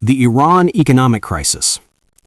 The Iran economic crisis.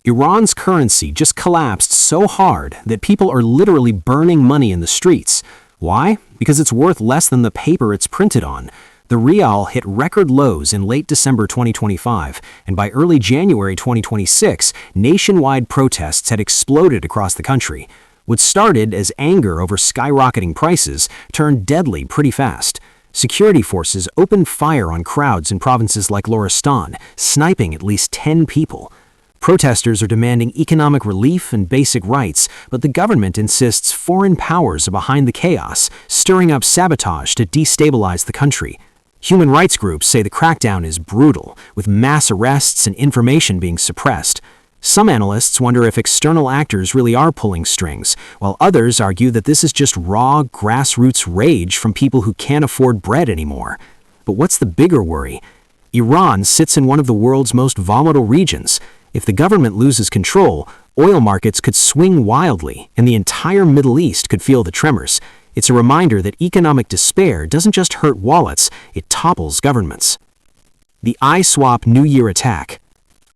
Iran's currency just collapsed so hard that people are literally burning money in the streets. Why? Because it's worth less than the paper it's printed on. The rial hit record lows in late December 2025, and by early January 2026, nationwide protests had exploded across the country. What started as anger over skyrocketing prices turned deadly pretty fast. Security forces opened fire on crowds in provinces like Lorestan, sniping at least 10 people. Protesters are demanding economic relief and basic rights, but the government insists foreign powers are behind the chaos, stirring up sabotage to destabilize the country. Human rights groups say the crackdown is brutal, with mass arrests and information being suppressed. Some analysts wonder if external actors really are pulling strings, while others argue that this is just raw, grassroots rage from people who can't afford bread anymore. But what's the bigger worry? Iran sits in one of the world's most volatile regions. If the government loses control, oil markets could swing wildly, and the entire Middle East could feel the tremors. It's a reminder that economic despair doesn't just hurt wallets, it topples governments. The ISWAP New Year attack.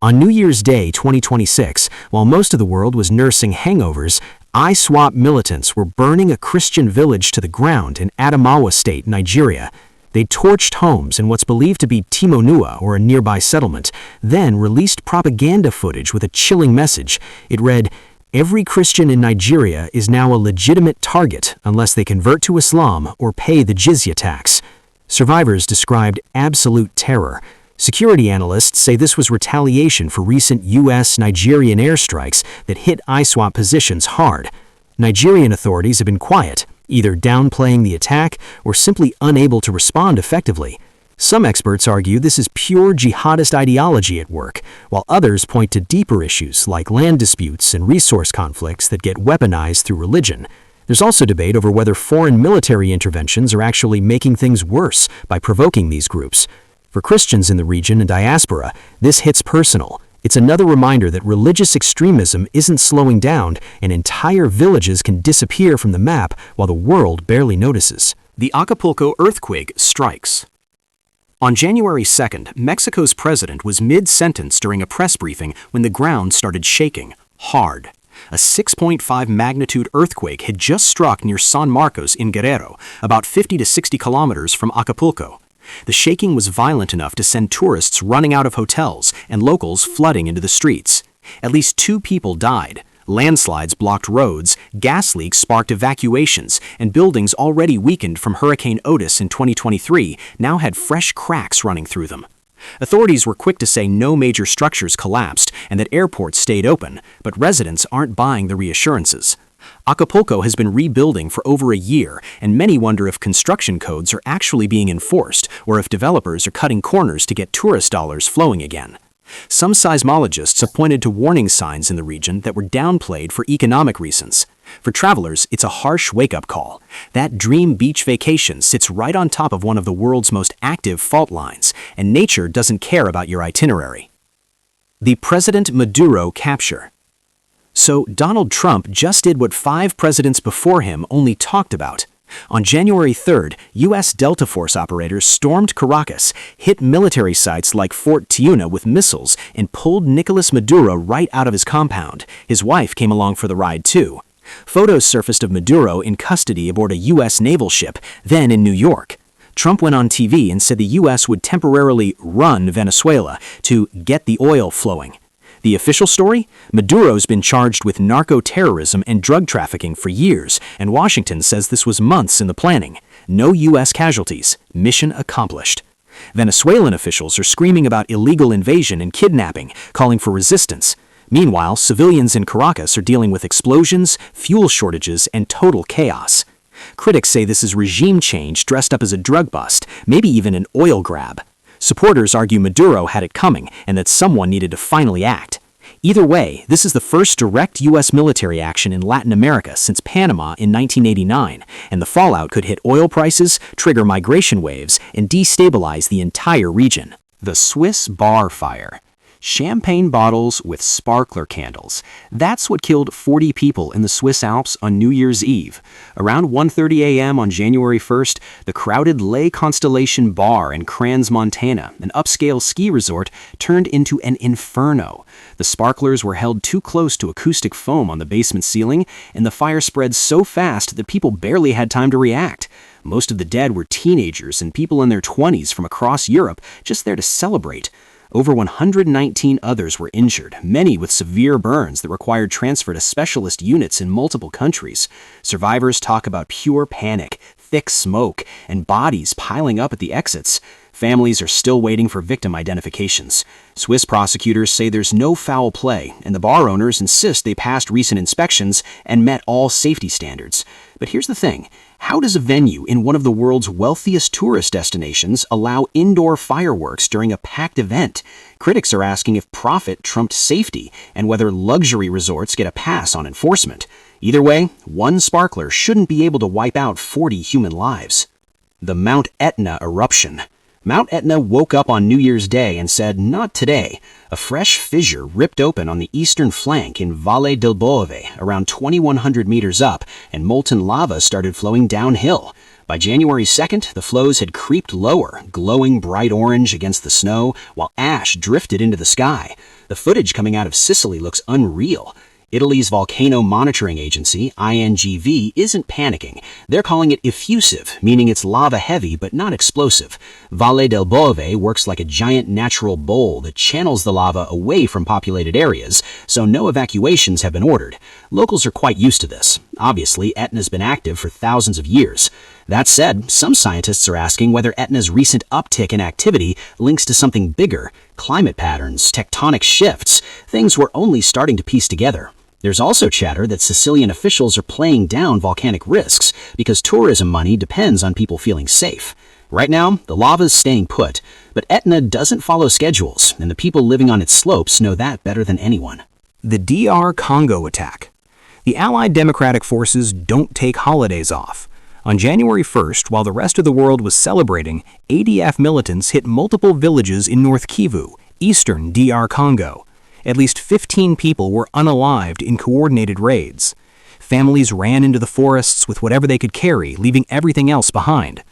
On New Year's Day 2026, while most of the world was nursing hangovers, ISWAP militants were burning a Christian village to the ground in Adamawa State, Nigeria. They torched homes in what's believed to be Timonua, or a nearby settlement, then released propaganda footage with a chilling message. It read, "Every Christian in Nigeria is now a legitimate target unless they convert to Islam or pay the jizya tax." Survivors described absolute terror. Security analysts say this was retaliation for recent U.S.-Nigerian airstrikes that hit ISWAP positions hard. Nigerian authorities have been quiet, either downplaying the attack or simply unable to respond effectively. Some experts argue this is pure jihadist ideology at work, while others point to deeper issues like land disputes and resource conflicts that get weaponized through religion. There's also debate over whether foreign military interventions are actually making things worse by provoking these groups. For Christians in the region and diaspora, this hits personal. It's another reminder that religious extremism isn't slowing down, and entire villages can disappear from the map while the world barely notices. The Acapulco earthquake strikes. On January 2nd, Mexico's president was mid-sentence during a press briefing when the ground started shaking hard. A 6.5 magnitude earthquake had just struck near San Marcos in Guerrero, about 50 to 60 kilometers from Acapulco. The shaking was violent enough to send tourists running out of hotels and locals flooding into the streets. At least 2 people died. Landslides blocked roads, gas leaks sparked evacuations, and buildings already weakened from Hurricane Otis in 2023 now had fresh cracks running through them. Authorities were quick to say no major structures collapsed and that airports stayed open, but residents aren't buying the reassurances. Acapulco has been rebuilding for over a year, and many wonder if construction codes are actually being enforced or if developers are cutting corners to get tourist dollars flowing again. Some seismologists have pointed to warning signs in the region that were downplayed for economic reasons. For travelers, it's a harsh wake-up call. That dream beach vacation sits right on top of one of the world's most active fault lines, and nature doesn't care about your itinerary. The President Maduro capture. So Donald Trump just did what 5 presidents before him only talked about. On January 3rd, U.S. Delta Force operators stormed Caracas, hit military sites like Fort Tiuna with missiles, and pulled Nicolás Maduro right out of his compound. His wife came along for the ride too. Photos surfaced of Maduro in custody aboard a U.S. naval ship, then in New York. Trump went on TV and said the U.S. would temporarily run Venezuela to get the oil flowing. The official story? Maduro's been charged with narco-terrorism and drug trafficking for years, and Washington says this was months in the planning. No U.S. casualties. Mission accomplished. Venezuelan officials are screaming about illegal invasion and kidnapping, calling for resistance. Meanwhile, civilians in Caracas are dealing with explosions, fuel shortages, and total chaos. Critics say this is regime change dressed up as a drug bust, maybe even an oil grab. Supporters argue Maduro had it coming and that someone needed to finally act. Either way, this is the first direct U.S. military action in Latin America since Panama in 1989, and the fallout could hit oil prices, trigger migration waves, and destabilize the entire region. The Swiss bar fire. Champagne bottles with sparkler candles. That's what killed 40 people in the Swiss Alps on New Year's Eve. Around 1:30 a.m. on January 1st, the crowded Les Constellation Bar in Crans, Montana, an upscale ski resort, turned into an inferno. The sparklers were held too close to acoustic foam on the basement ceiling, and the fire spread so fast that people barely had time to react. Most of the dead were teenagers and people in their 20s from across Europe, just there to celebrate. Over 119 others were injured, many with severe burns that required transfer to specialist units in multiple countries. Survivors talk about pure panic, thick smoke, and bodies piling up at the exits. Families are still waiting for victim identifications. Swiss prosecutors say there's no foul play, and the bar owners insist they passed recent inspections and met all safety standards. But here's the thing. How does a venue in one of the world's wealthiest tourist destinations allow indoor fireworks during a packed event? Critics are asking if profit trumped safety and whether luxury resorts get a pass on enforcement. Either way, one sparkler shouldn't be able to wipe out 40 human lives. The Mount Etna eruption. Mount Etna woke up on New Year's Day and said, "Not today." A fresh fissure ripped open on the eastern flank in Valle del Bove, around 2,100 meters up, and molten lava started flowing downhill. By January 2nd, the flows had creeped lower, glowing bright orange against the snow, while ash drifted into the sky. The footage coming out of Sicily looks unreal. Italy's volcano monitoring agency, INGV, isn't panicking. They're calling it effusive, meaning it's lava-heavy but not explosive. Valle del Bove works like a giant natural bowl that channels the lava away from populated areas, so no evacuations have been ordered. Locals are quite used to this. Obviously, Etna's been active for thousands of years. That said, some scientists are asking whether Etna's recent uptick in activity links to something bigger: climate patterns, tectonic shifts, things we're only starting to piece together. There's also chatter that Sicilian officials are playing down volcanic risks because tourism money depends on people feeling safe. Right now, the lava's staying put, but Etna doesn't follow schedules, and the people living on its slopes know that better than anyone. The DR Congo attack. The Allied Democratic Forces don't take holidays off. On January 1st, while the rest of the world was celebrating, ADF militants hit multiple villages in North Kivu, eastern DR Congo. At least 15 people were unalived in coordinated raids. Families ran into the forests with whatever they could carry, leaving everything else behind.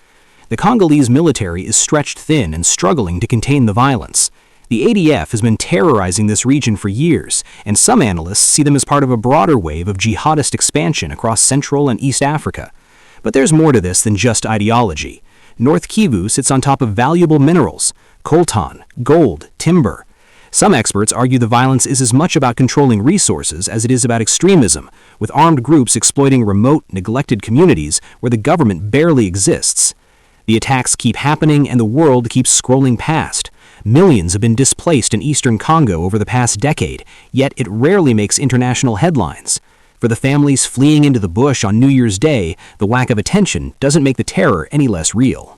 The Congolese military is stretched thin and struggling to contain the violence. The ADF has been terrorizing this region for years, and some analysts see them as part of a broader wave of jihadist expansion across Central and East Africa. But there's more to this than just ideology. North Kivu sits on top of valuable minerals: coltan, gold, timber. Some experts argue the violence is as much about controlling resources as it is about extremism, with armed groups exploiting remote, neglected communities where the government barely exists. The attacks keep happening and the world keeps scrolling past. Millions have been displaced in eastern Congo over the past decade, yet it rarely makes international headlines. For the families fleeing into the bush on New Year's Day, the lack of attention doesn't make the terror any less real.